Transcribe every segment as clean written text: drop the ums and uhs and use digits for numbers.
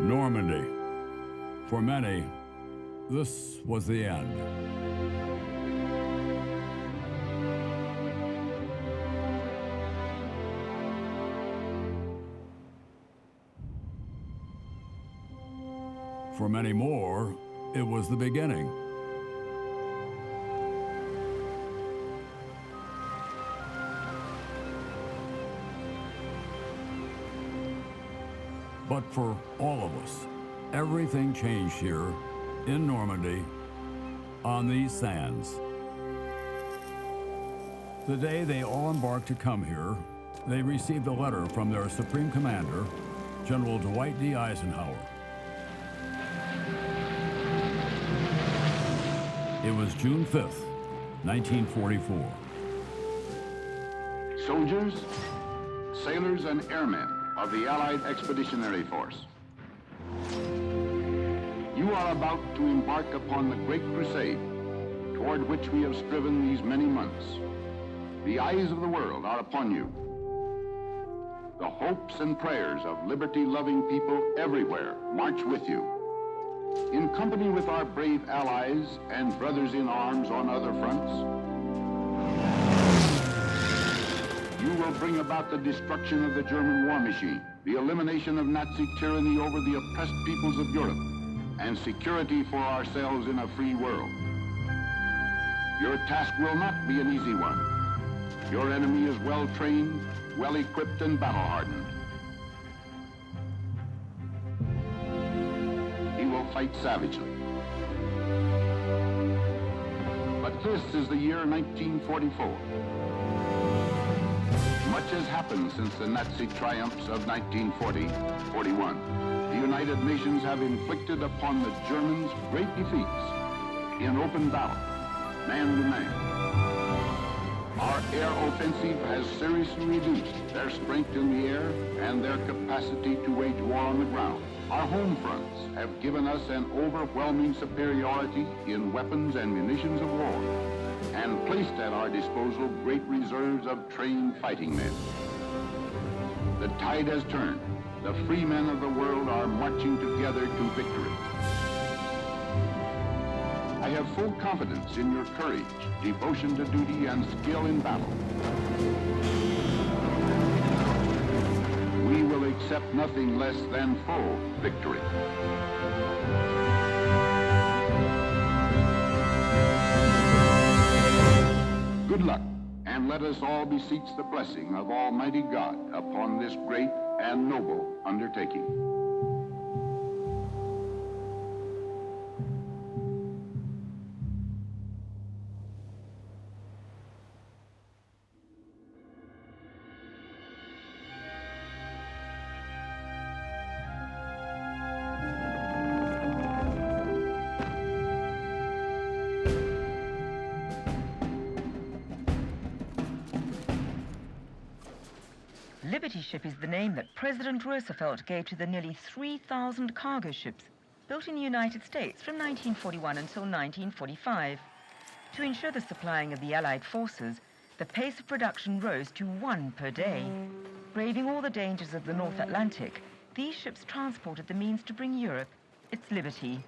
Normandy. For many, this was the end. For many more, it was the beginning. But for all of us, everything changed here in Normandy on these sands. The day they all embarked to come here, they received a letter from their Supreme Commander, General Dwight D. Eisenhower. It was June 5th, 1944. Soldiers, sailors, and airmen of the Allied Expeditionary Force, you are about to embark upon the great crusade toward which we have striven these many months. The eyes of the world are upon you. The hopes and prayers of liberty-loving people everywhere march with you. In company with our brave allies and brothers in arms on other fronts, you will bring about the destruction of the German war machine, the elimination of Nazi tyranny over the oppressed peoples of Europe, and security for ourselves in a free world. Your task will not be an easy one. Your enemy is well-trained, well-equipped, and battle-hardened. He will fight savagely. But this is the year 1944. Much has happened since the Nazi triumphs of 1940-41. The United Nations have inflicted upon the Germans great defeats in open battle, man to man. Our air offensive has seriously reduced their strength in the air and their capacity to wage war on the ground. Our home fronts have given us an overwhelming superiority in weapons and munitions of war, and placed at our disposal great reserves of trained fighting men. The tide has turned. The free men of the world are marching together to victory. I have full confidence in your courage, devotion to duty, and skill in battle. We will accept nothing less than full victory. Good luck, and let us all beseech the blessing of Almighty God upon this great and noble undertaking. Liberty Ship is the name that President Roosevelt gave to the nearly 3,000 cargo ships built in the United States from 1941 until 1945. To ensure the supplying of the Allied forces, the pace of production rose to 1 per day. Braving all the dangers of the North Atlantic, these ships transported the means to bring Europe its liberty.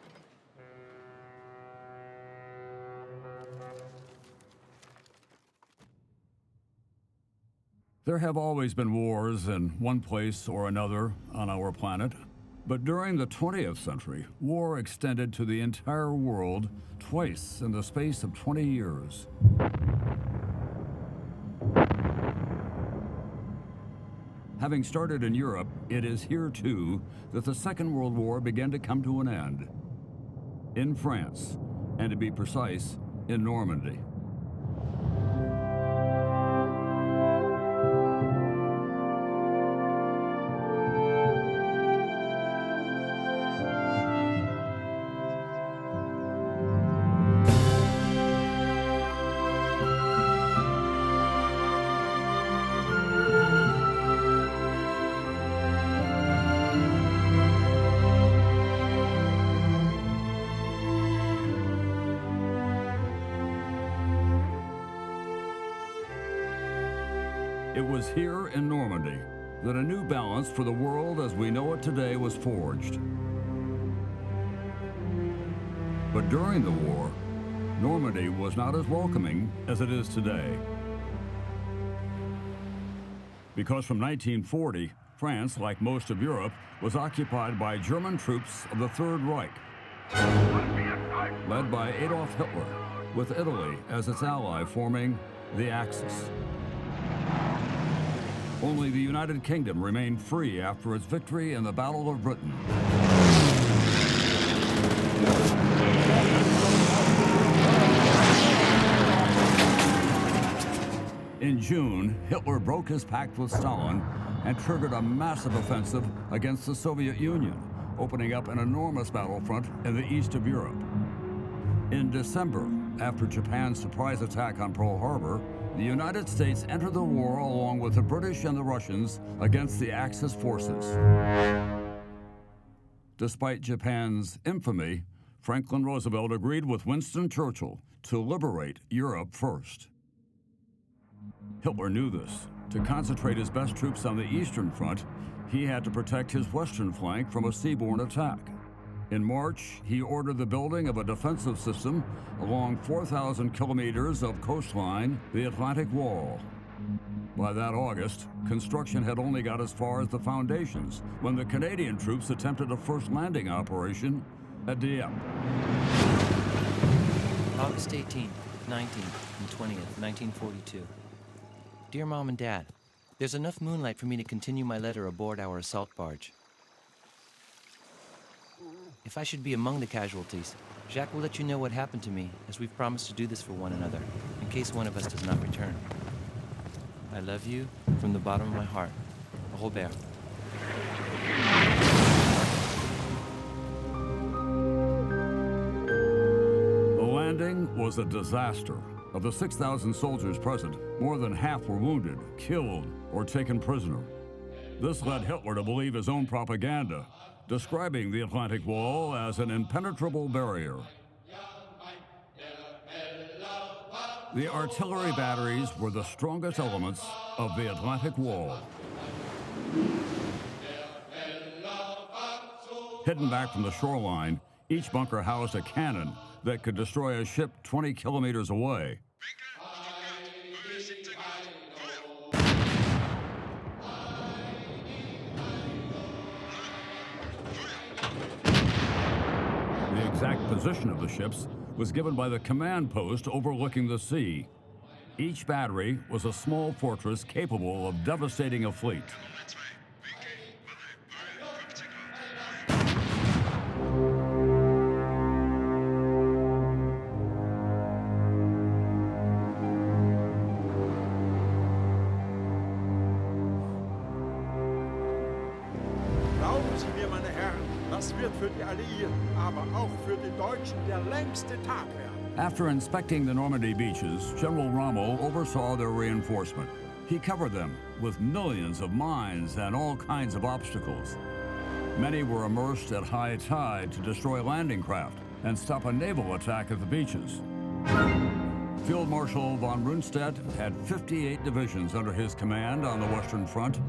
There have always been wars in one place or another on our planet, but during the 20th century, war extended to the entire world twice in the space of 20 years. Having started in Europe, it is here too that the Second World War began to come to an end. In France, and to be precise, in Normandy. It was here in Normandy that a new balance for the world as we know it today was forged. But during the war, Normandy was not as welcoming as it is today. Because from 1940, France, like most of Europe, was occupied by German troops of the Third Reich, led by Adolf Hitler, with Italy as its ally forming the Axis. Only the United Kingdom remained free after its victory in the Battle of Britain. In June, Hitler broke his pact with Stalin and triggered a massive offensive against the Soviet Union, opening up an enormous battlefront in the east of Europe. In December, after Japan's surprise attack on Pearl Harbor, the United States entered the war along with the British and the Russians against the Axis forces. Despite Japan's infamy, Franklin Roosevelt agreed with Winston Churchill to liberate Europe first. Hitler knew this. To concentrate his best troops on the Eastern Front, he had to protect his western flank from a seaborne attack. In March, he ordered the building of a defensive system along 4,000 kilometers of coastline, the Atlantic Wall. By that August, construction had only got as far as the foundations when the Canadian troops attempted a first landing operation at Dieppe. August 18th, 19th, and 20th, 1942. Dear Mom and Dad, there's enough moonlight for me to continue my letter aboard our assault barge. If I should be among the casualties, Jacques will let you know what happened to me, as we've promised to do this for one another, in case one of us does not return. I love you from the bottom of my heart. Robert. The landing was a disaster. Of the 6,000 soldiers present, more than half were wounded, killed, or taken prisoner. This led Hitler to believe his own propaganda, describing the Atlantic Wall as an impenetrable barrier. The artillery batteries were the strongest elements of the Atlantic Wall. Hidden back from the shoreline, each bunker housed a cannon that could destroy a ship 20 kilometers away. The exact position of the ships was given by the command post overlooking the sea. Each battery was a small fortress capable of devastating a fleet. Glauben Sie mir, meine Herren, das wird für die Alliierten, aber auch für die Deutschen der längste Tag werden. After inspecting the Normandy beaches, General Rommel oversaw their reinforcement. He covered them with millions of mines and all kinds of obstacles. Many were immersed at high tide to destroy landing craft and stop a naval attack at the beaches. Field Marshal von Rundstedt had 58 divisions under his command on the Western Front.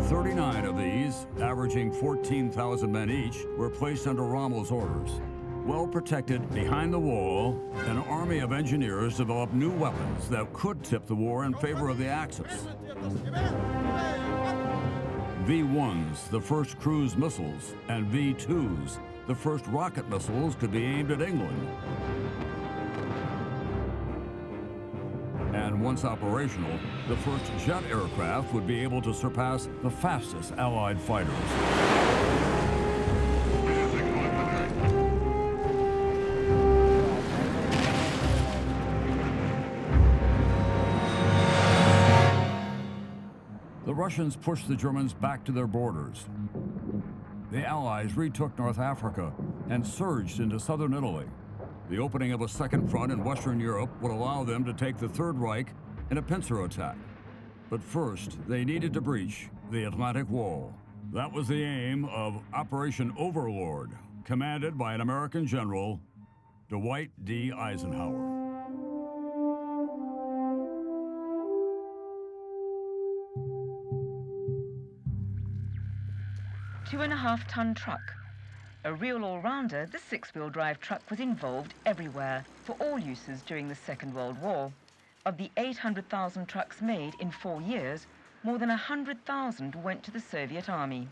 39 of these, averaging 14,000 men each, were placed under Rommel's orders. Well protected behind the wall, an army of engineers developed new weapons that could tip the war in favor of the Axis. V-1s, the first cruise missiles, and V-2s, the first rocket missiles, could be aimed at England. And once operational, the first jet aircraft would be able to surpass the fastest Allied fighters. The Russians pushed the Germans back to their borders. The Allies retook North Africa and surged into southern Italy. The opening of a second front in Western Europe would allow them to take the Third Reich in a pincer attack. But first, they needed to breach the Atlantic Wall. That was the aim of Operation Overlord, commanded by an American general, Dwight D. Eisenhower. 2.5-ton truck, A real all-rounder, the six-wheel drive truck was involved everywhere for all uses during the Second World War. Of the 800,000 trucks made in 4 years, more than 100,000 went to the Soviet Army.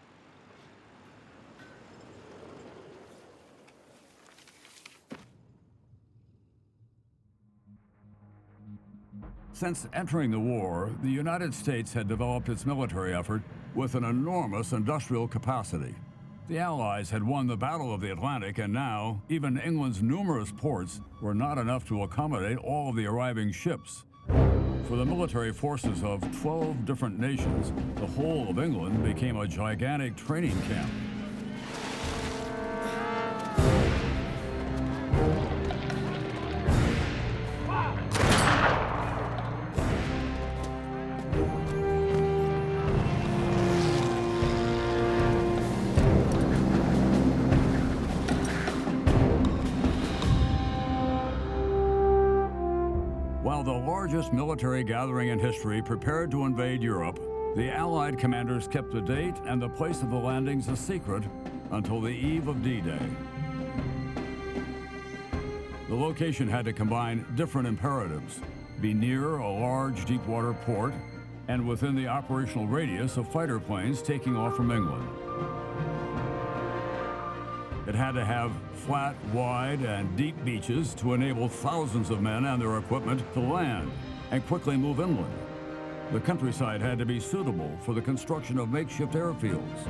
Since entering the war, the United States had developed its military effort with an enormous industrial capacity. The Allies had won the Battle of the Atlantic, and now even England's numerous ports were not enough to accommodate all of the arriving ships. For the military forces of 12 different nations, the whole of England became a gigantic training camp. While the largest military gathering in history prepared to invade Europe, the Allied commanders kept the date and the place of the landings a secret until the eve of D-Day. The location had to combine different imperatives: be near a large deep-water port and within the operational radius of fighter planes taking off from England. It had to have flat, wide, and deep beaches to enable thousands of men and their equipment to land and quickly move inland. The countryside had to be suitable for the construction of makeshift airfields.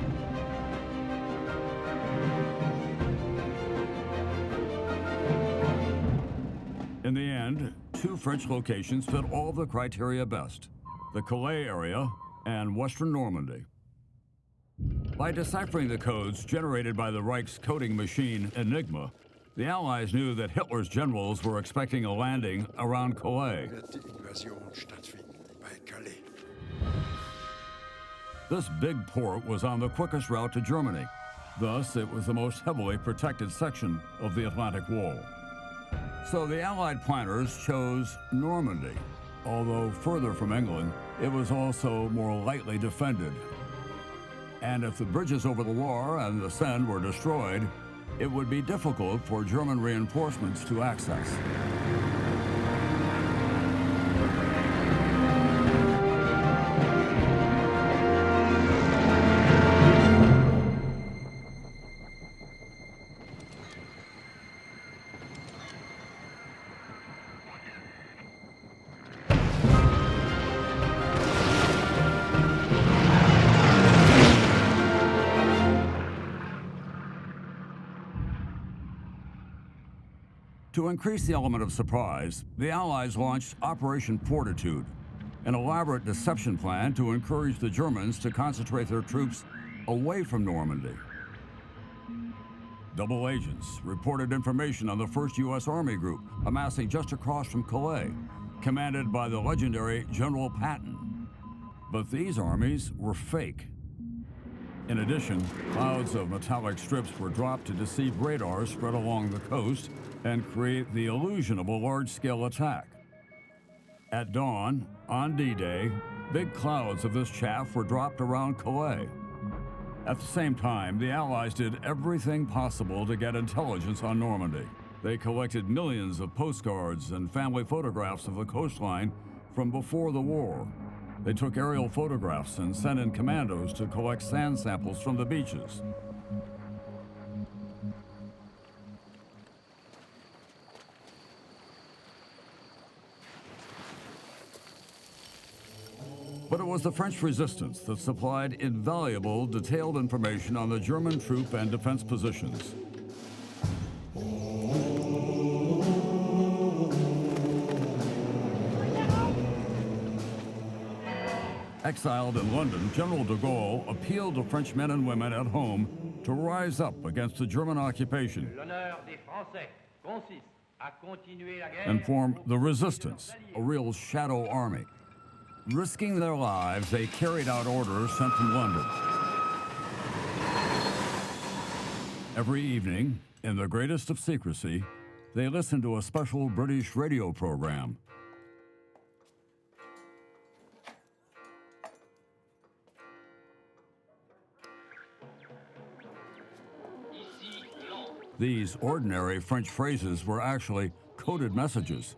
In the end, 2 French locations fit all of the criteria best: the Calais area and western Normandy. By deciphering the codes generated by the Reich's coding machine Enigma, the Allies knew that Hitler's generals were expecting a landing around Calais. This big port was on the quickest route to Germany. Thus, it was the most heavily protected section of the Atlantic Wall. So the Allied planners chose Normandy. Although further from England, it was also more lightly defended. And if the bridges over the Loire and the Seine were destroyed, it would be difficult for German reinforcements to access. To increase the element of surprise, the Allies launched Operation Fortitude, an elaborate deception plan to encourage the Germans to concentrate their troops away from Normandy. Double agents reported information on the 1st U.S. Army Group amassing just across from Calais, commanded by the legendary General Patton. But these armies were fake. In addition, clouds of metallic strips were dropped to deceive radar spread along the coast and create the illusion of a large-scale attack. At dawn, on D-Day, big clouds of this chaff were dropped around Calais. At the same time, the Allies did everything possible to get intelligence on Normandy. They collected millions of postcards and family photographs of the coastline from before the war. They took aerial photographs and sent in commandos to collect sand samples from the beaches. But it was the French resistance that supplied invaluable, detailed information on the German troop and defense positions. Exiled in London, General de Gaulle appealed to French men and women at home to rise up against the German occupation and form the resistance, a real shadow army. Risking their lives, they carried out orders sent from London. Every evening, in the greatest of secrecy, they listened to a special British radio program. These ordinary French phrases were actually coded messages.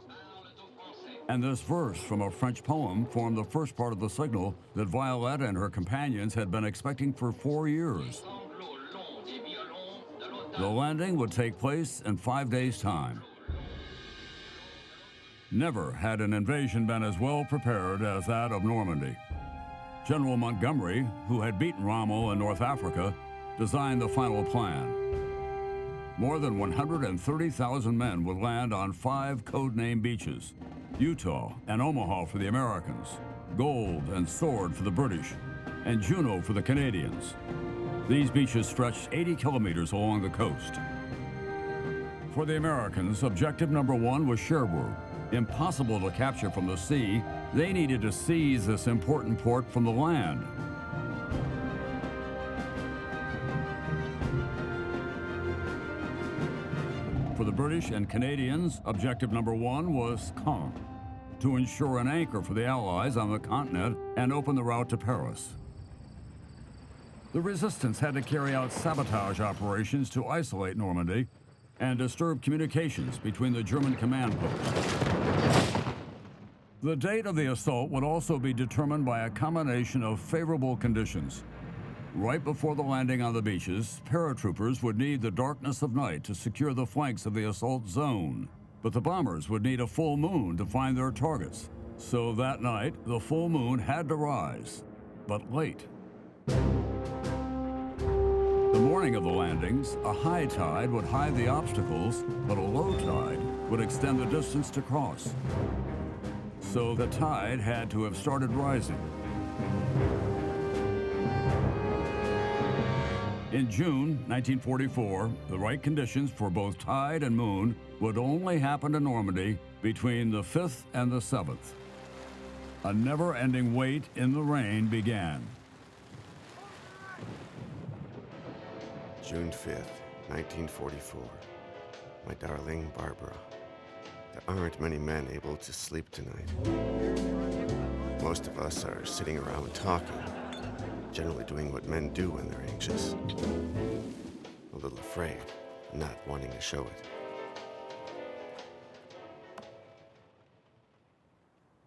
And this verse from a French poem formed the first part of the signal that Violette and her companions had been expecting for 4 years. The landing would take place in 5 days' time. Never had an invasion been as well prepared as that of Normandy. General Montgomery, who had beaten Rommel in North Africa, designed the final plan. More than 130,000 men would land on 5 codename beaches: Utah and Omaha for the Americans, Gold and Sword for the British, and Juno for the Canadians. These beaches stretched 80 kilometers along the coast. For the Americans, objective number 1 was Cherbourg. Impossible to capture from the sea, they needed to seize this important port from the land. For the British and Canadians, objective number 1 was Caen, to ensure an anchor for the Allies on the continent and open the route to Paris. The resistance had to carry out sabotage operations to isolate Normandy and disturb communications between the German command posts. The date of the assault would also be determined by a combination of favorable conditions. Right before the landing on the beaches, paratroopers would need the darkness of night to secure the flanks of the assault zone. But the bombers would need a full moon to find their targets. So that night, the full moon had to rise, but late. The morning of the landings, a high tide would hide the obstacles, but a low tide would extend the distance to cross. So the tide had to have started rising. In June 1944, the right conditions for both tide and moon would only happen to Normandy between the 5th and the 7th. A never-ending wait in the rain began. June 5th, 1944. My darling Barbara. There aren't many men able to sleep tonight. Most of us are sitting around talking, generally doing what men do when they're anxious. A little afraid, not wanting to show it.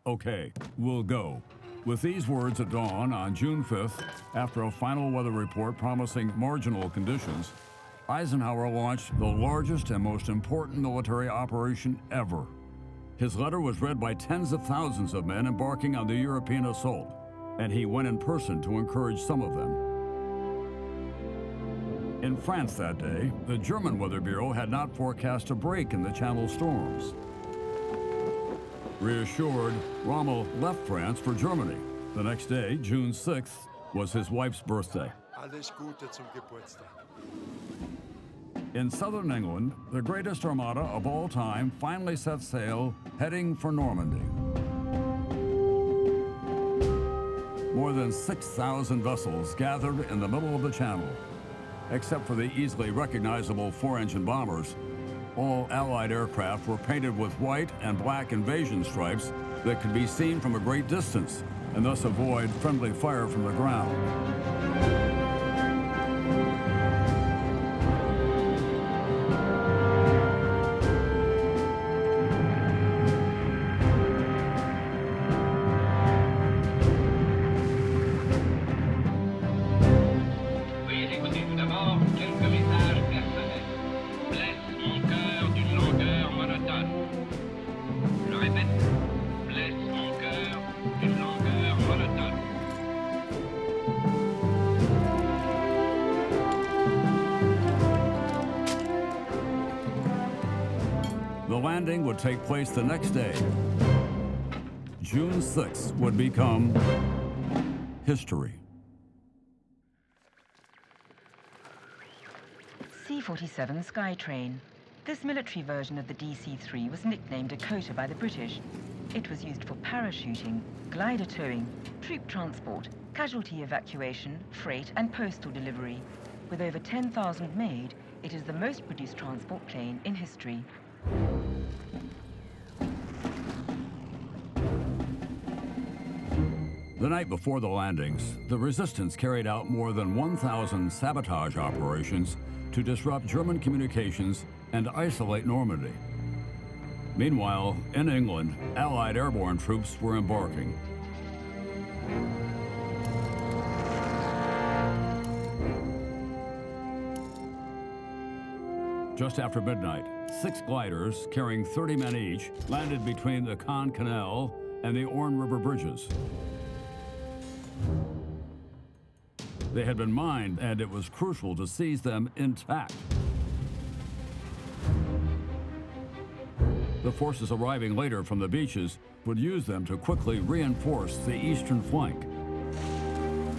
Okay, we'll go. With these words at dawn on June 5th, after a final weather report promising marginal conditions, Eisenhower launched the largest and most important military operation ever. His letter was read by tens of thousands of men embarking on the European assault, and he went in person to encourage some of them. In France that day, the German Weather Bureau had not forecast a break in the Channel storms. Reassured, Rommel left France for Germany. The next day, June 6th, was his wife's birthday. Alles Gute zum Geburtstag. In southern England, the greatest armada of all time finally set sail, heading for Normandy. More than 6,000 vessels gathered in the middle of the channel. Except for the easily recognizable 4-engine bombers, all Allied aircraft were painted with white and black invasion stripes that could be seen from a great distance and thus avoid friendly fire from the ground. The landing would take place the next day. June 6th would become history. C-47 Skytrain. This military version of the DC-3 was nicknamed Dakota by the British. It was used for parachuting, glider towing, troop transport, casualty evacuation, freight and postal delivery. With over 10,000 made, it is the most produced transport plane in history. The night before the landings, the resistance carried out more than 1,000 sabotage operations to disrupt German communications and isolate Normandy. Meanwhile, in England, Allied airborne troops were embarking. Just after midnight, 6 gliders carrying 30 men each landed between the Caen Canal and the Orne River bridges. They had been mined, and it was crucial to seize them intact. The forces arriving later from the beaches would use them to quickly reinforce the eastern flank.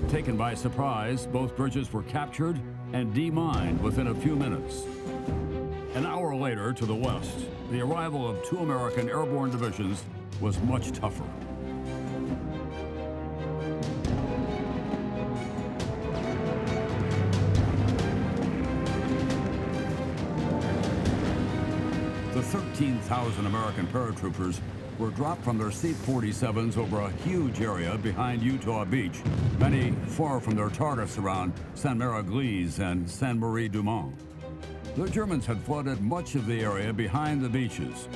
Taken by surprise, both bridges were captured and demined within a few minutes. An hour later, to the west, the arrival of 2 American airborne divisions was much tougher. The 13,000 American paratroopers were dropped from their C-47s over a huge area behind Utah Beach, many far from their targets around Sainte-Mère-Église and Sainte-Marie-du-Mont. The Germans had flooded much of the area behind the beaches,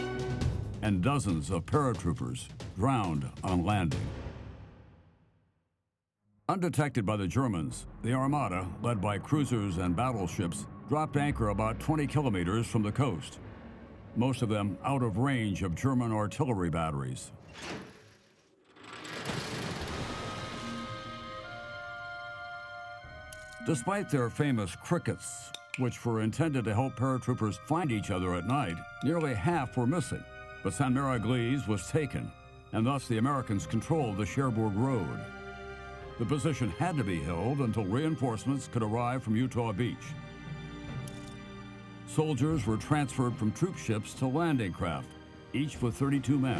and dozens of paratroopers drowned on landing. Undetected by the Germans, the Armada, led by cruisers and battleships, dropped anchor about 20 kilometers from the coast, most of them out of range of German artillery batteries. Despite their famous crickets, which were intended to help paratroopers find each other at night, nearly half were missing. But Sainte-Mère-Église was taken, and thus the Americans controlled the Cherbourg Road. The position had to be held until reinforcements could arrive from Utah Beach. Soldiers were transferred from troop ships to landing craft, each with 32 men.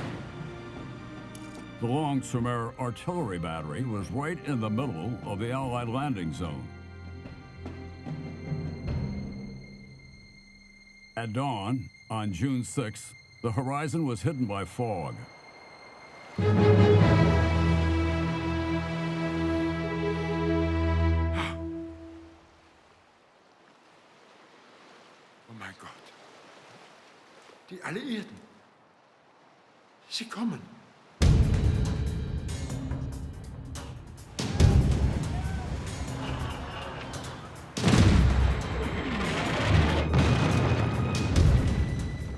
The Long-sur-Mer artillery battery was right in the middle of the Allied landing zone. At dawn, on June 6th, the horizon was hidden by fog. Oh mein Gott. Die Alliierten. Sie kommen.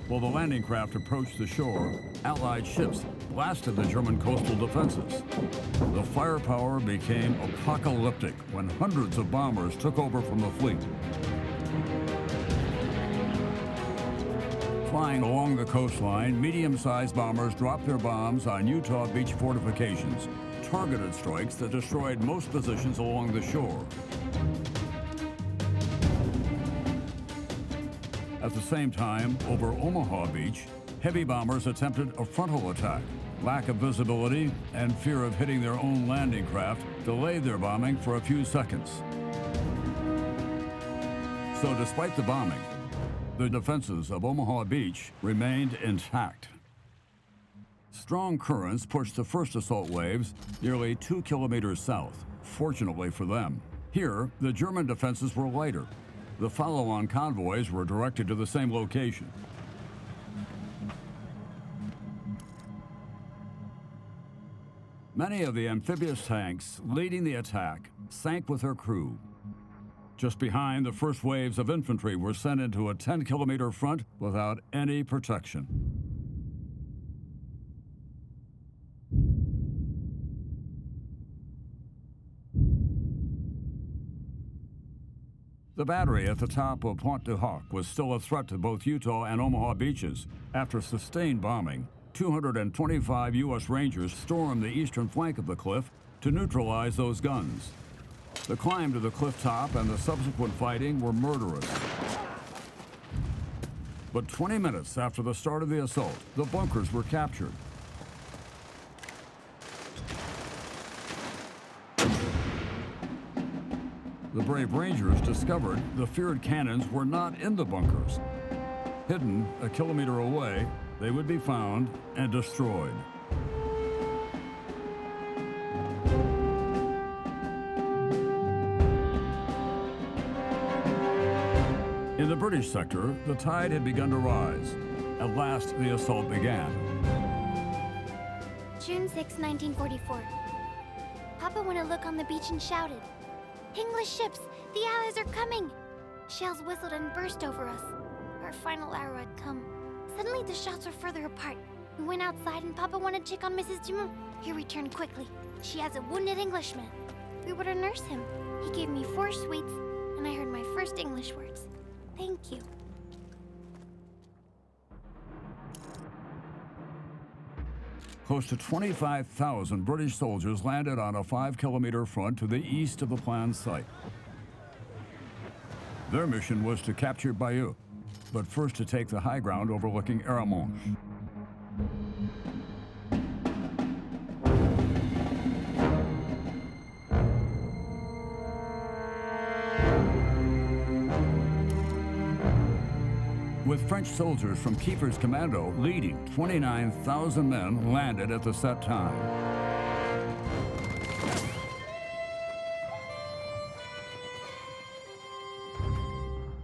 While the landing craft approached the shore, Allied ships blasted the German coastal defenses. The firepower became apocalyptic when hundreds of bombers took over from the fleet. Flying along the coastline, medium-sized bombers dropped their bombs on Utah Beach fortifications, targeted strikes that destroyed most positions along the shore. At the same time, over Omaha Beach, heavy bombers attempted a frontal attack. Lack of visibility and fear of hitting their own landing craft delayed their bombing for a few seconds. So despite the bombing, the defenses of Omaha Beach remained intact. Strong currents pushed the first assault waves nearly 2 kilometers south, fortunately for them. Here, the German defenses were lighter. The follow-on convoys were directed to the same location. Many of the amphibious tanks leading the attack sank with their crew. Just behind, the first waves of infantry were sent into a 10-kilometer front without any protection. The battery at the top of Pointe du Hoc was still a threat to both Utah and Omaha beaches. After sustained bombing, 225 U.S. Rangers stormed the eastern flank of the cliff to neutralize those guns. The climb to the cliff top and the subsequent fighting were murderous. But 20 minutes after the start of the assault, the bunkers were captured. The brave Rangers discovered the feared cannons were not in the bunkers. Hidden a kilometer away, they would be found and destroyed. In the British sector, the tide had begun to rise. At last, the assault began. June 6, 1944. Papa went to look on the beach and shouted, "English ships! The Allies are coming!" Shells whistled and burst over us. Our final hour had come. Suddenly, the shots were further apart. We went outside and Papa wanted to check on Mrs. Dumont. He returned quickly. She has a wounded Englishman. We were to nurse him. He gave me 4 sweets, and I heard my first English words. Thank you. Close to 25,000 British soldiers landed on a 5-kilometer front to the east of the planned site. Their mission was to capture Bayeux, but first to take the high ground overlooking Aramonge. With French soldiers from Kiefer's commando leading, 29,000 men landed at the set time.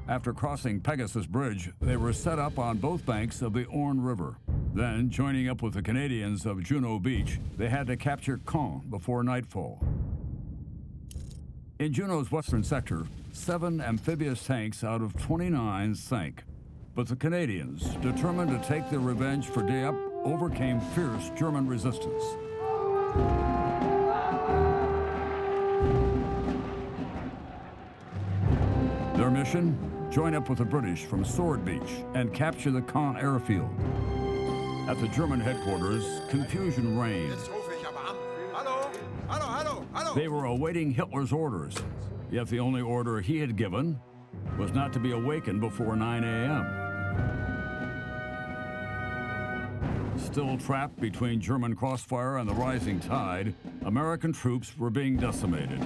After crossing Pegasus Bridge, they were set up on both banks of the Orne River. Then, joining up with the Canadians of Juno Beach, they had to capture Caen before nightfall. In Juno's western sector, 7 amphibious tanks out of 29 sank. But the Canadians, determined to take their revenge for Dieppe, overcame fierce German resistance. Their mission? Join up with the British from Sword Beach and capture the Caen airfield. At the German headquarters, confusion reigned. Jetzt rufe ich aber an. Hallo? Hallo, hallo, hallo! They were awaiting Hitler's orders, yet the only order he had given was not to be awakened before 9 a.m. Still trapped between German crossfire and the rising tide, American troops were being decimated.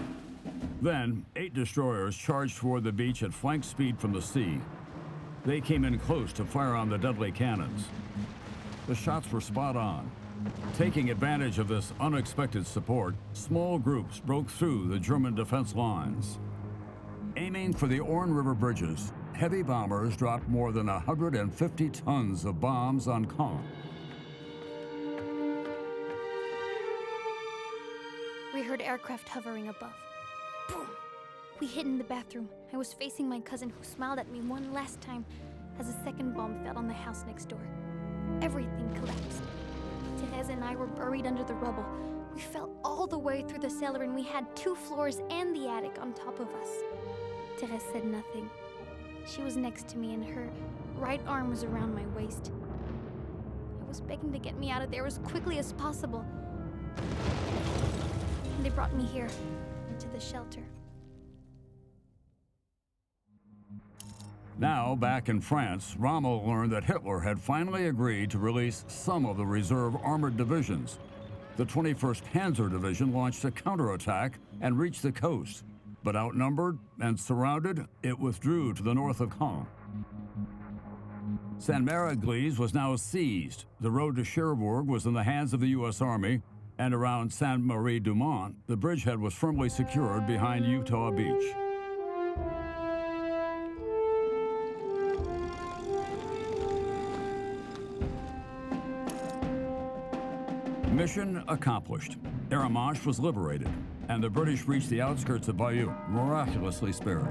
Then, 8 destroyers charged toward the beach at flank speed from the sea. They came in close to fire on the deadly cannons. The shots were spot on. Taking advantage of this unexpected support, small groups broke through the German defense lines. Aiming for the Orne River bridges, heavy bombers dropped more than 150 tons of bombs on Caen. We heard aircraft hovering above. Boom! We hid in the bathroom. I was facing my cousin, who smiled at me one last time as a second bomb fell on the house next door. Everything collapsed. Therese and I were buried under the rubble. We fell all the way through the cellar and we had 2 floors and the attic on top of us. Therese said nothing. She was next to me and her right arm was around my waist. I was begging to get me out of there as quickly as possible. And they brought me here, into the shelter. Now, back in France, Rommel learned that Hitler had finally agreed to release some of the reserve armored divisions. The 21st Panzer Division launched a counterattack and reached the coast. But outnumbered and surrounded, it withdrew to the north of Caen. Saint-Mère-Église was now seized. The road to Cherbourg was in the hands of the U.S. Army, and around Sainte-Marie-du-Mont, the bridgehead was firmly secured behind Utah Beach. Mission accomplished. Aramonge was liberated, and the British reached the outskirts of Bayeux, miraculously spared.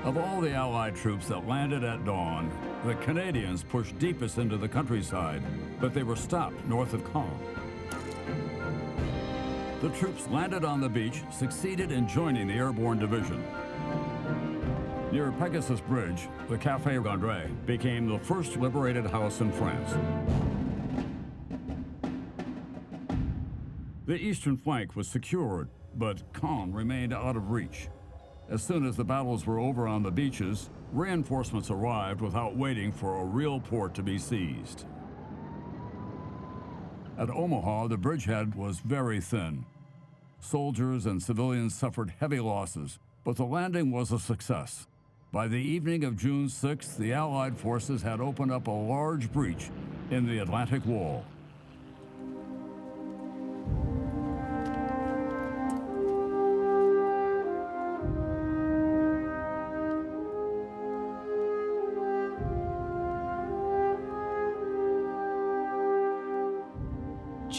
Of all the Allied troops that landed at dawn, the Canadians pushed deepest into the countryside, but they were stopped north of Caen. The troops landed on the beach, succeeded in joining the airborne division. Near Pegasus Bridge, the Café Gondry became the first liberated house in France. The eastern flank was secured, but Caen remained out of reach. As soon as the battles were over on the beaches, reinforcements arrived without waiting for a real port to be seized. At Omaha, the bridgehead was very thin. Soldiers and civilians suffered heavy losses, but the landing was a success. By the evening of June 6th, the Allied forces had opened up a large breach in the Atlantic Wall.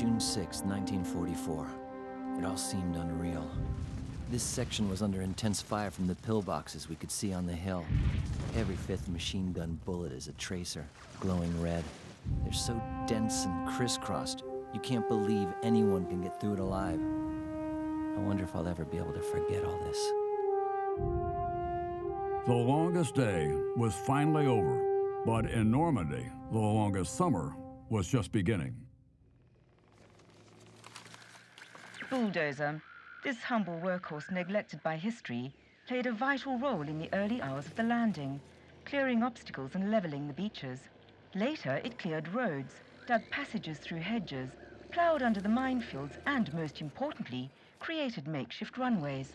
June 6, 1944. It all seemed unreal. This section was under intense fire from the pillboxes we could see on the hill. Every fifth machine gun bullet is a tracer, glowing red. They're so dense and crisscrossed, you can't believe anyone can get through it alive. I wonder if I'll ever be able to forget all this. The longest day was finally over, but in Normandy, the longest summer was just beginning. Bulldozer. This humble workhorse, neglected by history, played a vital role in the early hours of the landing, clearing obstacles and leveling the beaches. Later, it cleared roads, dug passages through hedges, plowed under the minefields, and, most importantly, created makeshift runways.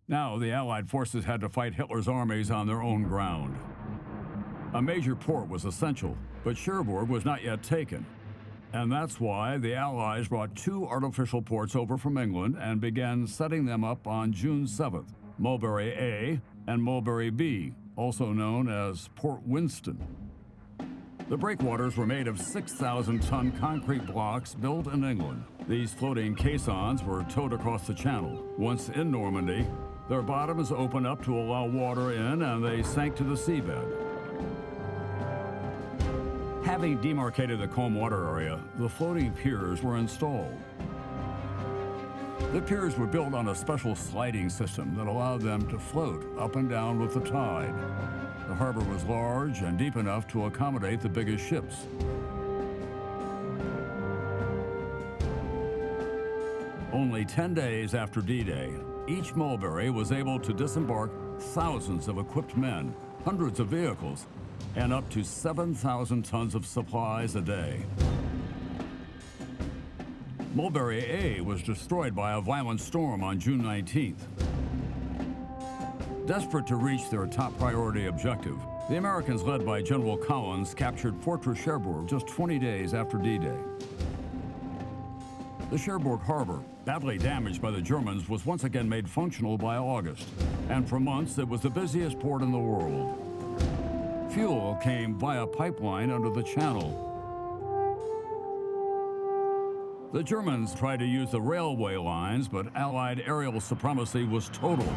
Now, the Allied forces had to fight Hitler's armies on their own ground. A major port was essential, but Cherbourg was not yet taken. And that's why the Allies brought 2 artificial ports over from England and began setting them up on June 7th, Mulberry A and Mulberry B, also known as Port Winston. The breakwaters were made of 6,000-ton concrete blocks built in England. These floating caissons were towed across the channel. Once in Normandy, their bottoms opened up to allow water in and they sank to the seabed. Having demarcated the calm water area, the floating piers were installed. The piers were built on a special sliding system that allowed them to float up and down with the tide. The harbor was large and deep enough to accommodate the biggest ships. Only 10 days after D-Day, each Mulberry was able to disembark thousands of equipped men, hundreds of vehicles, and up to 7,000 tons of supplies a day. Mulberry A was destroyed by a violent storm on June 19th. Desperate to reach their top priority objective, the Americans, led by General Collins, captured Fortress Cherbourg just 20 days after D-Day. The Cherbourg harbor, badly damaged by the Germans, was once again made functional by August, and for months it was the busiest port in the world. Fuel came via pipeline under the channel. The Germans tried to use the railway lines, but Allied aerial supremacy was total.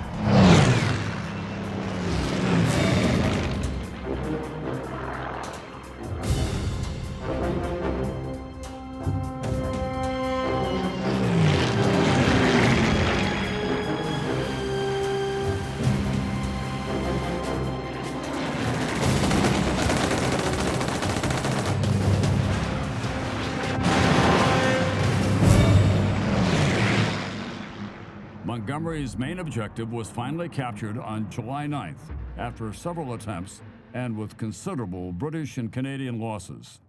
Montgomery's main objective was finally captured on July 9th, after several attempts and with considerable British and Canadian losses.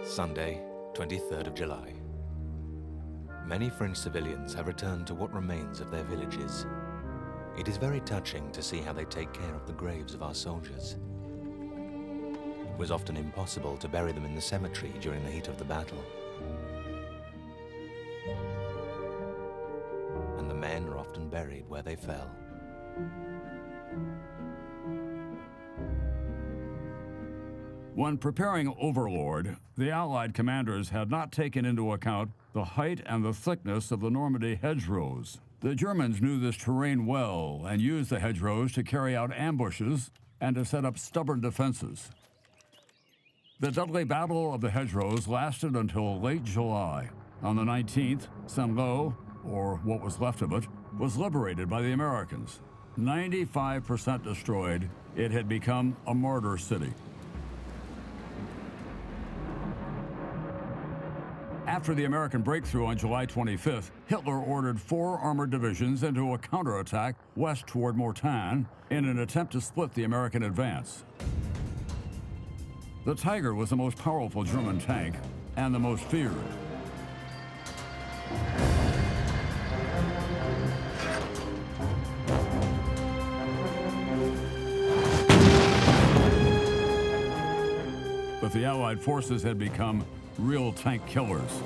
Sunday, 23rd of July. Many French civilians have returned to what remains of their villages. It is very touching to see how they take care of the graves of our soldiers. It was often impossible to bury them in the cemetery during the heat of the battle. And the men are often buried where they fell. When preparing Overlord, the Allied commanders had not taken into account the height and the thickness of the Normandy hedgerows. The Germans knew this terrain well and used the hedgerows to carry out ambushes and to set up stubborn defenses. The deadly Battle of the Hedgerows lasted until late July. On the 19th, Saint-Lô, or what was left of it, was liberated by the Americans. 95% destroyed, it had become a martyr city. After the American breakthrough on July 25th, Hitler ordered 4 armored divisions into a counterattack west toward Mortain in an attempt to split the American advance. The Tiger was the most powerful German tank and the most feared. But the Allied forces had become real tank killers.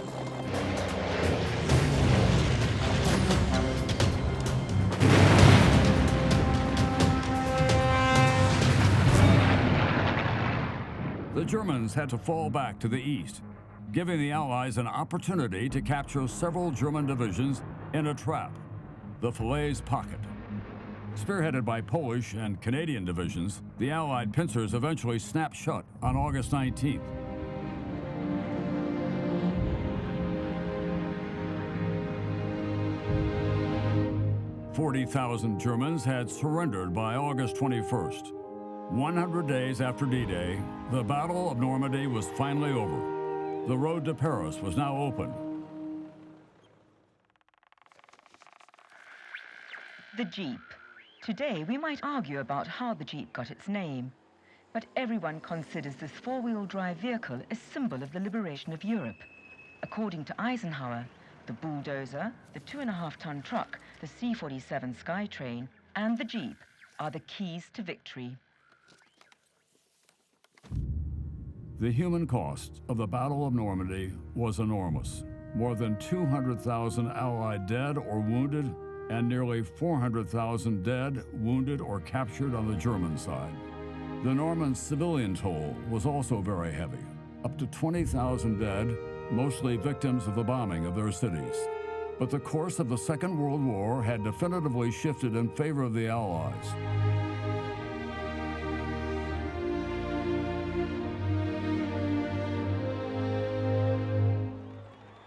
Germans had to fall back to the east, giving the Allies an opportunity to capture several German divisions in a trap, the Falaise Pocket. Spearheaded by Polish and Canadian divisions, the Allied pincers eventually snapped shut on August 19th. "40,000 Germans had surrendered by August 21st. 100 days after D-Day, the Battle of Normandy was finally over. The road to Paris was now open. The Jeep. Today, we might argue about how the Jeep got its name, but everyone considers this four-wheel drive vehicle a symbol of the liberation of Europe. According to Eisenhower, the bulldozer, the 2.5-ton truck, the C-47 Skytrain, and the Jeep are the keys to victory. The human cost of the Battle of Normandy was enormous. More than 200,000 Allied dead or wounded, and nearly 400,000 dead, wounded, or captured on the German side. The Norman civilian toll was also very heavy, up to 20,000 dead, mostly victims of the bombing of their cities. But the course of the Second World War had definitively shifted in favor of the Allies.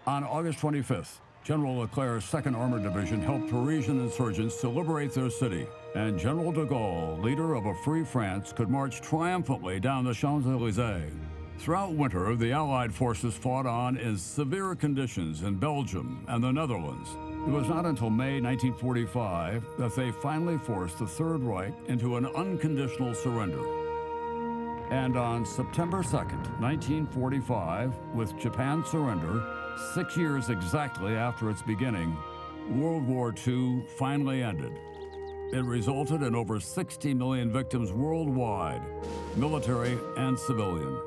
On August 25th, General Leclerc's 2nd Armored Division helped Parisian insurgents to liberate their city, and General de Gaulle, leader of a free France, could march triumphantly down the Champs-Élysées. Throughout winter, the Allied forces fought on in severe conditions in Belgium and the Netherlands. It was not until May 1945 that they finally forced the Third Reich into an unconditional surrender. And on September 2nd, 1945, with Japan's surrender, 6 years exactly after its beginning, World War II finally ended. It resulted in over 60 million victims worldwide, military and civilian.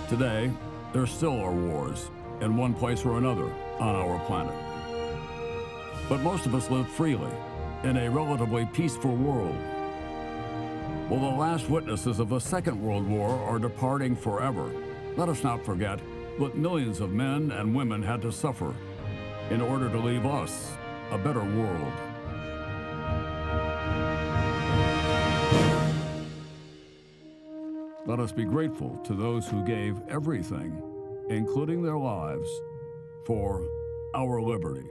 Today, there still are wars, in one place or another, on our planet. But most of us live freely, in a relatively peaceful world. While the last witnesses of the Second World War are departing forever, let us not forget what millions of men and women had to suffer in order to leave us a better world. Let us be grateful to those who gave everything, including their lives, for our liberty.